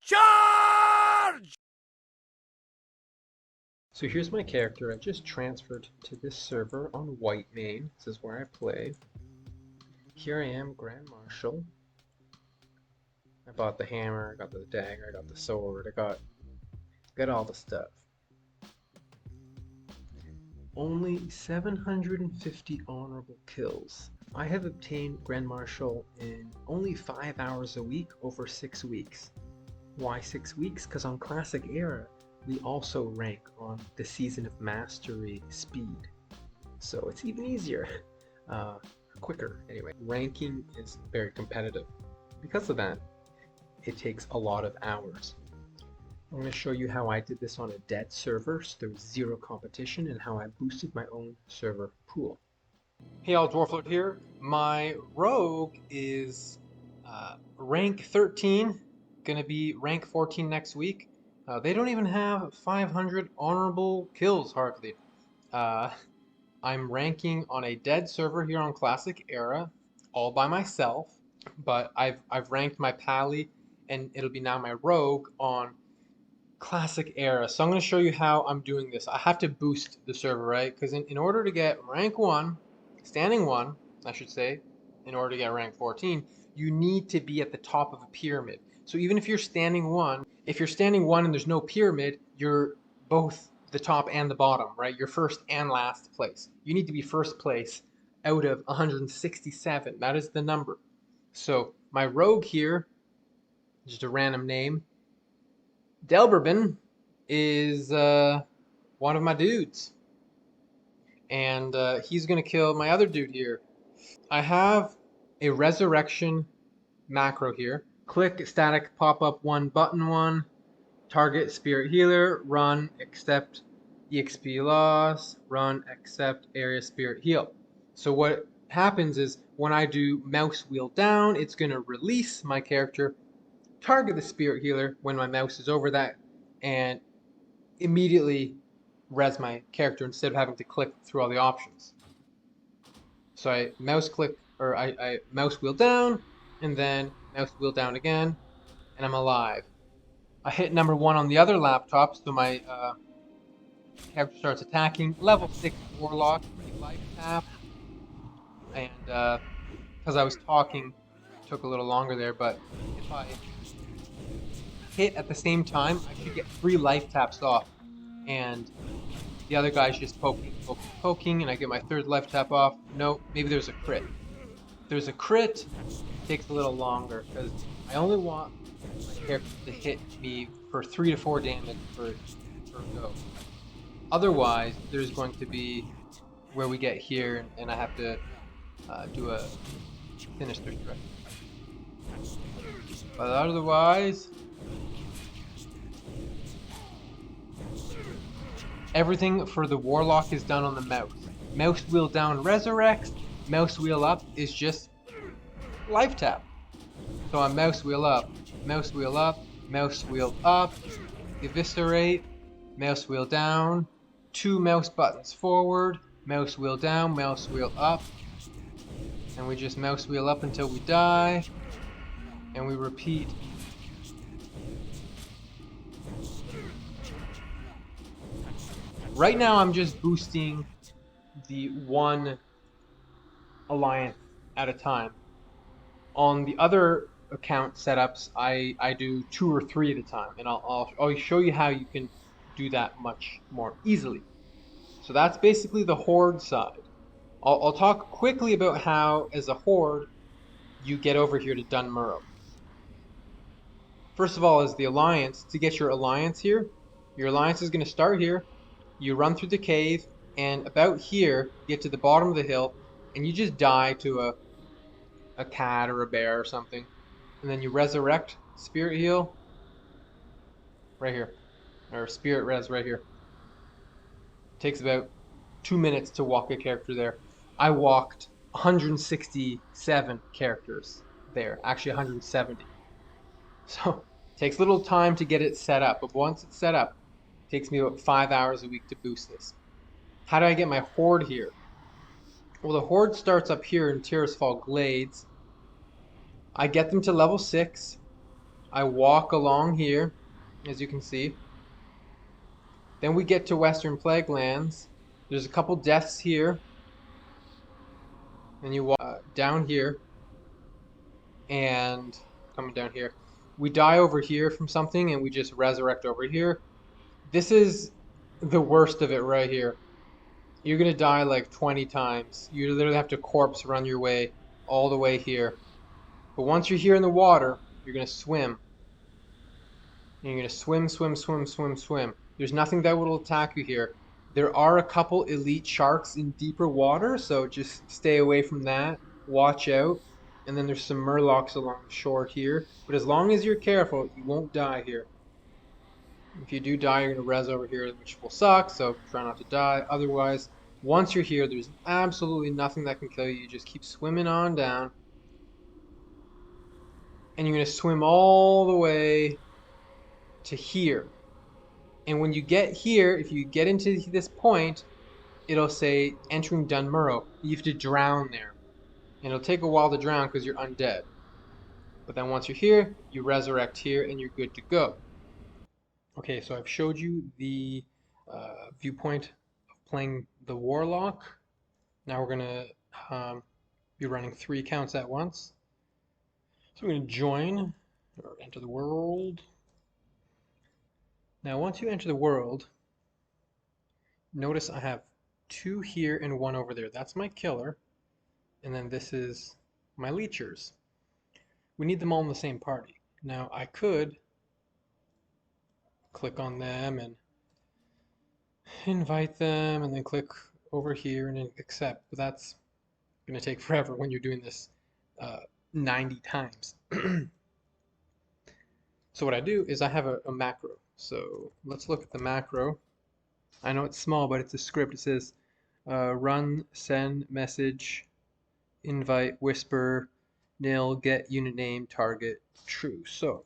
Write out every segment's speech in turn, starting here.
Charge! So here's my character. I just transferred to this server on White Main. This is where I play. Here I am, Grand Marshal. I bought the hammer, I got the dagger, I got the sword, I got all the stuff. Only 750 honorable kills. I have obtained Grand Marshal in only 5 hours a week over 6 weeks. Why 6 weeks? Because on Classic Era, we also rank on the Season of Mastery speed. So it's even easier. Quicker, anyway. Ranking is very competitive. Because of that, it takes a lot of hours. I'm going to show you how I did this on a dead server, so there was zero competition, and how I boosted my own server pool. Hey all, Warlord here. My rogue is rank 13, going to be rank 14 next week. They don't even have 500 honorable kills, hardly. I'm ranking on a dead server here on Classic Era, all by myself, but I've ranked my pally, and it'll be now my rogue on Classic Era. So I'm going to show you how I'm doing this. I have to boost the server, right? Because in order to get rank 1, standing 1, I should say, in order to get rank 14, you need to be at the top of a pyramid. So even if you're standing 1, if you're standing 1 and there's no pyramid, you're both the top and the bottom, right? You're first and last place. You need to be first place out of 167. That is the number. So my rogue here, just a random name, Delberbin, is one of my dudes. And he's going to kill my other dude here. I have a resurrection macro here. Click static pop-up 1 button 1. Target spirit healer. Run AcceptXPLoss. Run AcceptAreaSpiritHeal. So what happens is when I do mouse wheel down, it's going to release my character, target the spirit healer when my mouse is over that, and immediately res my character instead of having to click through all the options. So I mouse click, or I mouse wheel down, and then mouse wheel down again, and I'm alive. I hit number 1 on the other laptop, so my character starts attacking. Level 6 Warlord, life tap, and because I was talking, it took a little longer there, but if I hit at the same time, I should get 3 life taps off, and the other guy's just poking, and I get my 3rd life tap off. No, maybe there's a crit. If there's a crit, it takes a little longer, because I only want my character to hit me for 3 to 4 damage per go. Otherwise, there's going to be where we get here, and I have to do a sinister strike. But otherwise, everything for the Warlock is done on the mouse. Mouse wheel down resurrects, mouse wheel up is just life tap. So I'm mouse wheel up, mouse wheel up, mouse wheel up, eviscerate, mouse wheel down, 2 mouse buttons forward, mouse wheel down, mouse wheel up, and we just mouse wheel up until we die, and we repeat. Right now I'm just boosting the 1 alliance at a time. On the other account setups, I do 2 or 3 at a time, and I'll show you how you can do that much more easily. So that's basically the Horde side. I'll talk quickly about how, as a Horde, you get over here to Dunmurrow. First of all, as the alliance, to get your alliance here, your alliance is going to start here. You run through the cave, and about here, you get to the bottom of the hill, and you just die to a cat or a bear or something. And then you resurrect, spirit heal, right here. Or spirit res right here. Takes about 2 minutes to walk a character there. I walked 167 characters there. Actually 170. So, it takes a little time to get it set up, but once it's set up, it takes me about 5 hours a week to boost this. How do I get my Horde here? Well, the Horde starts up here in Tirisfal Glades. I get them to level 6. I walk along here, as you can see. Then we get to Western Plague Lands. There's a couple deaths here. And you walk down here. And coming down here. We die over here from something and we just resurrect over here. This is the worst of it right here. You're going to die like 20 times. You literally have to corpse run your way all the way here. But once you're here in the water, you're going to swim. And you're going to swim, swim, swim, swim, swim. There's nothing that will attack you here. There are a couple elite sharks in deeper water, so just stay away from that. Watch out. And then there's some murlocs along the shore here. But as long as you're careful, you won't die here. If you do die, you're going to res over here, which will suck, so try not to die. Otherwise, once you're here, there's absolutely nothing that can kill you. You just keep swimming on down. And you're going to swim all the way to here. And when you get here, if you get into this point, it'll say entering Dunmurrow. You have to drown there. And it'll take a while to drown because you're undead. But then once you're here, you resurrect here and you're good to go. Okay, so I've showed you the viewpoint of playing the Warlock. Now we're going to be running 3 accounts at once. So we're going to join or enter the world. Now once you enter the world, notice I have 2 here and 1 over there. That's my killer. And then this is my leechers. We need them all in the same party. Now I could click on them and invite them and then click over here and accept, but that's going to take forever when you're doing this 90 times. So what I do is I have a macro. So let's look at the macro. I know it's small, but it's a script. It says run, send, message, invite, whisper, nil, get unit name, target, true. So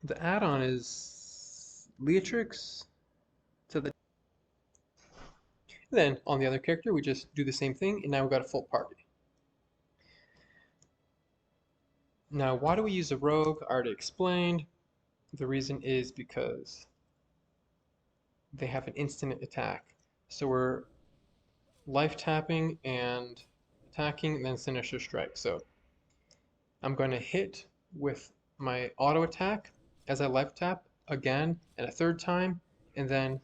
the add-on is leatrix to the. Then on the other character, we just do the same thing, and now we've got a full party. Now, why do we use a rogue? I already explained. The reason is because they have an instant attack. So we're life tapping and attacking, and then sinister strike. So I'm going to hit with my auto attack as I life tap again and a 3rd time, and then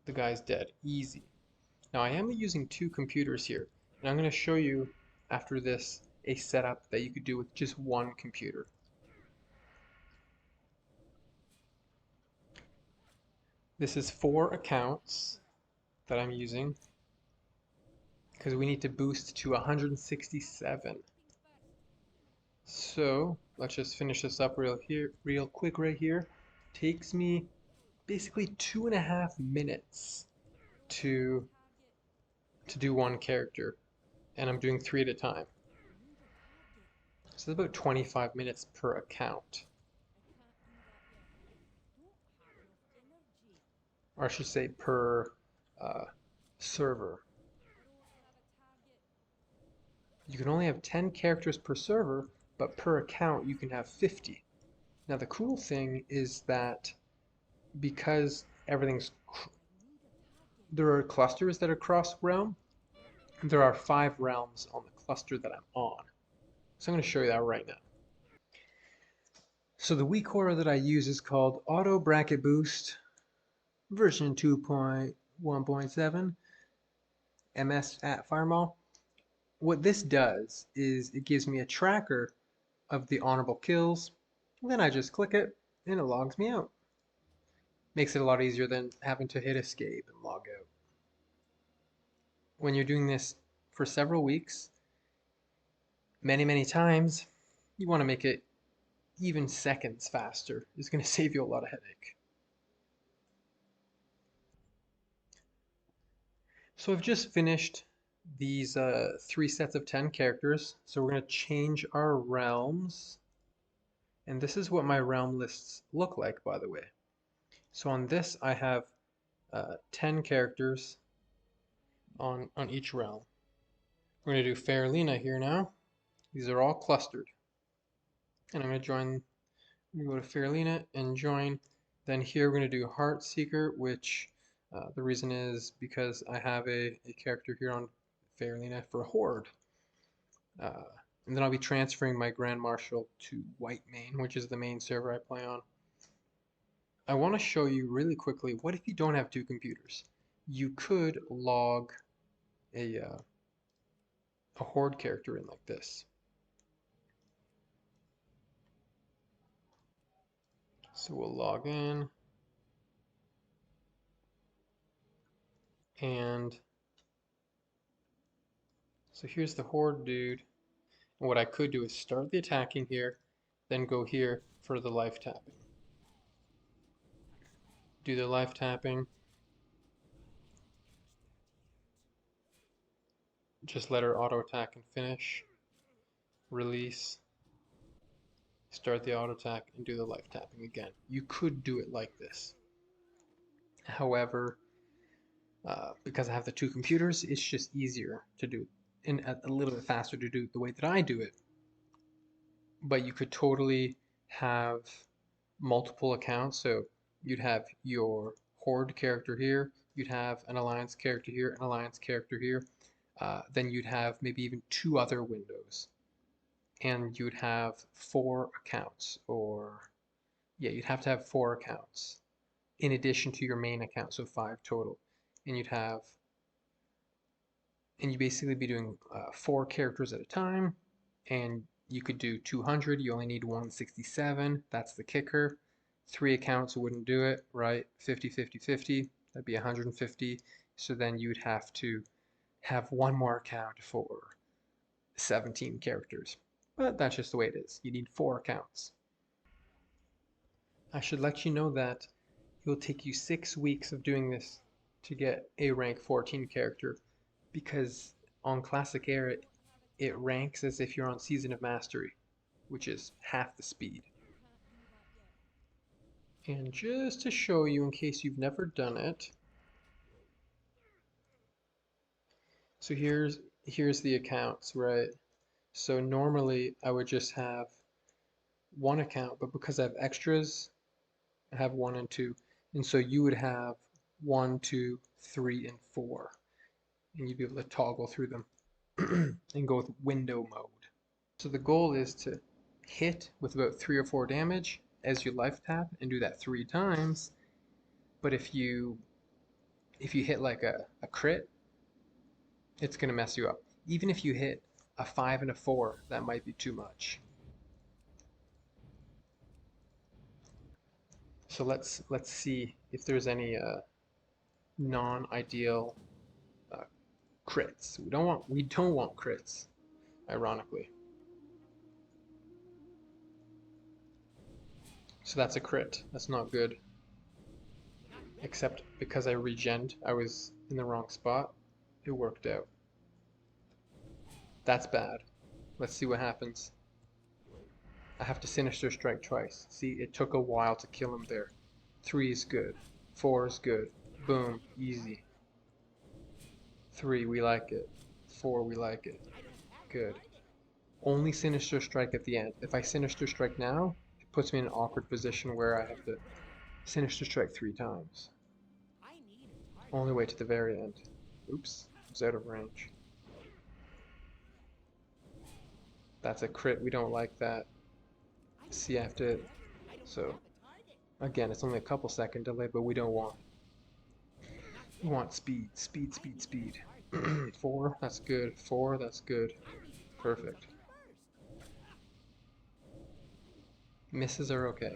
the guy's dead. Easy. Now I am using 2 computers here, and I'm going to show you after this a setup that you could do with just 1 computer. This is 4 accounts that I'm using because we need to boost to 167. So let's just finish this up real quick right here. Takes me basically 2.5 minutes to do 1 character, and I'm doing 3 at a time. So it's about 25 minutes per account. Or I should say per server. You can only have 10 characters per server, but per account you can have 50. Now the cool thing is that because there are clusters that are cross-realm, there are 5 realms on the cluster that I'm on. So I'm going to show you that right now. So the Weakaura that I use is called Auto Bracket Boost version 2.1.7 MS at Fireball. What this does is it gives me a tracker of the honorable kills, and then I just click it and it logs me out. Makes it a lot easier than having to hit escape and log out. When you're doing this for several weeks, many times, you want to make it even seconds faster. It's going to save you a lot of headache. So I've just finished these 3 sets of 10 characters. So we're going to change our realms. And this is what my realm lists look like, by the way. So on this, I have 10 characters on each realm. We're going to do Fairlena here now. These are all clustered. And I'm going to join, I'm going to go to Fairlina and join. Then here we're going to do Heart Seeker, which the reason is because I have a character here on Fairlina for Horde. And then I'll be transferring my Grand Marshal to White Main, which is the main server I play on. I want to show you really quickly, what if you don't have two computers? You could log a Horde character in like this. So we'll log in, and so here's the Horde dude. And what I could do is start the attacking here, then go here for the life tapping. Do the life tapping. Just let her auto attack and finish. Release. Start the auto attack and do the life tapping again. You could do it like this. However, because I have the two computers, it's just easier to do and a little bit faster to do the way that I do it. But you could totally have multiple accounts. So you'd have your Horde character here, you'd have an Alliance character here, an Alliance character here. Then you'd have maybe even two other windows. And you'd have 4 accounts, or yeah, you'd have to have 4 accounts in addition to your main account, so 5 total. And you'd basically be doing 4 characters at a time, and you could do 200. You only need 167. That's the kicker. 3 accounts wouldn't do it, right? 50, 50, 50. That'd be 150. So then you'd have to have one more account for 17 characters. But that's just the way it is. You need 4 accounts. I should let you know that it will take you 6 weeks of doing this to get a rank 14 character, because on Classic Era it ranks as if you're on Season of Mastery, which is half the speed. And just to show you, in case you've never done it, so here's the accounts, right? So normally I would just have one account, but because I have extras, I have 1 and 2. And so you would have 1, 2, 3, and 4. And you'd be able to toggle through them and go with window mode. So the goal is to hit with about 3 or 4 damage as you life tap and do that 3 times. But if you hit like a crit, it's gonna mess you up. Even if you hit a 5 and a 4, that might be too much. So let's see if there's any non-ideal crits. We don't want crits, ironically. So that's a crit. That's not good. Except because I regened, I was in the wrong spot. It worked out. That's bad. Let's see what happens. I have to Sinister Strike twice. See, it took a while to kill him there. 3 is good. 4 is good. Boom, easy. 3, we like it. 4, we like it. Good. Only Sinister Strike at the end. If I Sinister Strike now, it puts me in an awkward position where I have to Sinister Strike 3 times. Only wait to the very end. Oops, I was out of range. That's a crit, we don't like that. See, I have to, so, again, it's only a couple second delay, but we don't want it. We want speed, speed, speed, speed. 4, that's good. 4, that's good. Perfect. Misses are okay.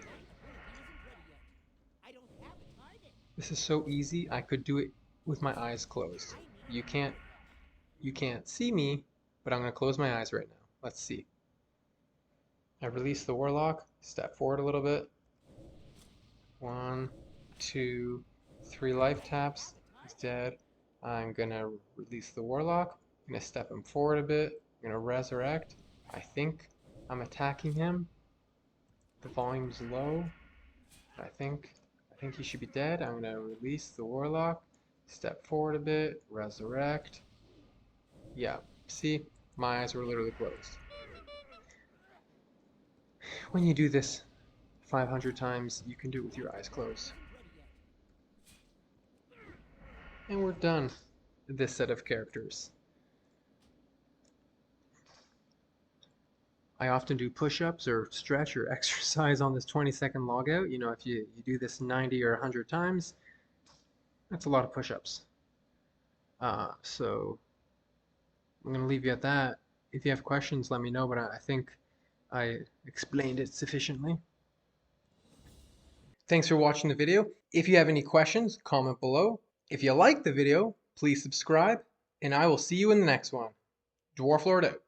This is so easy, I could do it with my eyes closed. You can't see me, but I'm gonna close my eyes right now. Let's see. I release the Warlock, step forward a little bit. 1, 2, 3 life taps. He's dead. I'm gonna release the Warlock. I'm gonna step him forward a bit. I'm gonna resurrect. I think I'm attacking him. The volume's low. I think he should be dead. I'm gonna release the Warlock. Step forward a bit. Resurrect. Yeah. See, my eyes were literally closed. When you do this 500 times, you can do it with your eyes closed. And we're done with this set of characters. I often do push-ups or stretch or exercise on this 20-second logout. You know, if you do this 90 or 100 times, that's a lot of push-ups. So I'm going to leave you at that. If you have questions, let me know, but I think I explained it sufficiently. Thanks for watching the video. If you have any questions, comment below. If you like the video, please subscribe, and I will see you in the next one. Warlord out.